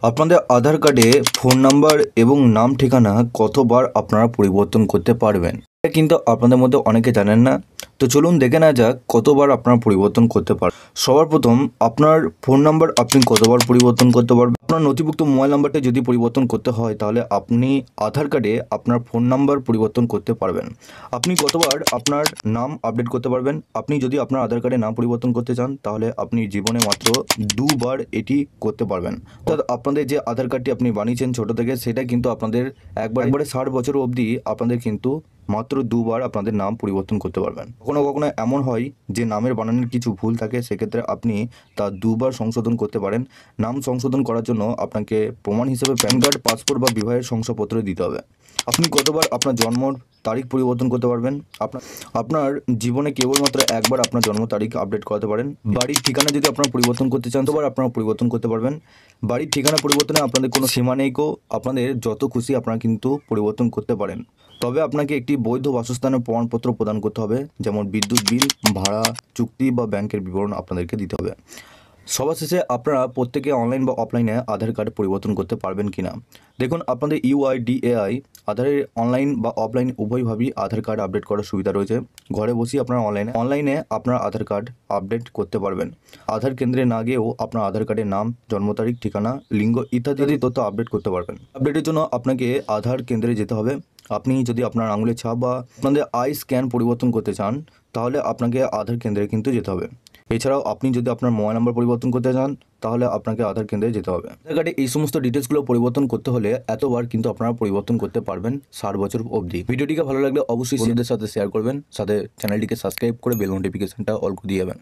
আপনাদের আধার কার্ডে phone number এবং নাম ঠিকানা কতবার আপনারা পরিবর্তন করতে পারবেন, এটা কিন্তু আপনাদের মধ্যে অনেকে জানেন না। তো চলুন দেখে নেওয়া যাক কতবার আপনারা পরিবর্তন করতে পারবেন। সবার প্রথম আপনার ফোন নাম্বার আপনি কতবার পরিবর্তন করতে পারবেন। আপনার নথিভুক্ত মোবাইল নাম্বারটা যদি পরিবর্তন করতে হয় তাহলে আপনি আধার কার্ডে আপনার ফোন নাম্বার পরিবর্তন করতে পারবেন। আপনি কতবার আপনার নাম আপডেট করতে পারবেন। আপনি যদি আপনার আধার কার্ডে নাম পরিবর্তন করতে চান তাহলে আপনি জীবনে মাত্র দুবার এটি করতে পারবেন। অর্থাৎ আপনাদের যে আধার কার্ডটি আপনি বানিয়েছেন ছোটো থেকে, সেটা কিন্তু আপনাদের একবারে 60 বছর অবধি আপনাদের কিন্তু মাত্র দুবার আপনাদের নাম পরিবর্তন করতে পারবেন। কখনো কখনো এমন হয় যে নামের বানানের কিছু ভুল থাকে, সেক্ষেত্রে আপনি তা দুবার সংশোধন করতে পারেন। নাম সংশোধন করার জন্য আপনাকে প্রমাণ হিসেবে প্যান কার্ড, পাসপোর্ট বা বিবাহের শংসাপত্র দিতে হবে। আপনি কতবার আপনার জন্মর তারিখ পরিবর্তন করতে পারবেন। আপনার জীবনে কেবলমাত্র একবার আপনার জন্ম তারিখ আপডেট করাতে পারেন। বাড়ির ঠিকানা যদি আপনারা পরিবর্তন করতে চান ততবার আপনারা পরিবর্তন করতে পারবেন। বাড়ির ঠিকানা পরিবর্তনে আপনাদের কোনো সীমা নেই, আপনাদের যত খুশি আপনারা কিন্তু পরিবর্তন করতে পারেন। তবে আপনাকে একটি বৈধ বাসস্থানের প্রমাণপত্র প্রদান করতে হবে, যেমন বিদ্যুৎ বিল, ভাড়া চুক্তি বা ব্যাংকের বিবরণ আপনাদেরকে দিতে হবে। সবার শেষে আপনারা প্রত্যেকে অনলাইন বা অফলাইনে আধার কার্ড পরিবর্তন করতে পারবেন কিনা। দেখুন, আপনাদের ইউআইডিএআই আধারের অনলাইন বা অফলাইন উভয়ভাবেই আধার কার্ড আপডেট করার সুবিধা রয়েছে। ঘরে বসেই আপনারা অনলাইনে আপনার আধার কার্ড আপডেট করতে পারবেন। আধার কেন্দ্রে না গিয়েও আপনার আধার কার্ডের নাম, জন্ম তারিখ, ঠিকানা, লিঙ্গ ইত্যাদি তথ্য আপডেট করতে পারবেন। আপডেটের জন্য আপনাকে আধার কেন্দ্রে যেতে হবে। আপনি যদি আপনার আঙুলের ছাপ বা আপনাদের আই স্ক্যান পরিবর্তন করতে চান তাহলে আপনাকে আধার কেন্দ্রে কিন্তু যেতে হবে। এছাড়াও আপনি যদি আপনার মোবাইল নাম্বার পরিবর্তন করতে চান তাহলে আপনাকে আধার কেন্দ্রে যেতে হবে। আধার কার্ডে এই সমস্ত ডিটেলসগুলো পরিবর্তন করতে হলে এতবার কিন্তু আপনারা পরিবর্তন করতে পারবেন 60 বছর অবধি। ভিডিওটিকে ভালো লাগলে অবশ্যই বন্ধুদের সাথে শেয়ার করবেন, সাথে চ্যানেলটিকে সাবস্ক্রাইব করে বেল নোটিফিকেশনটা অল করে দিয়ে যাবেন।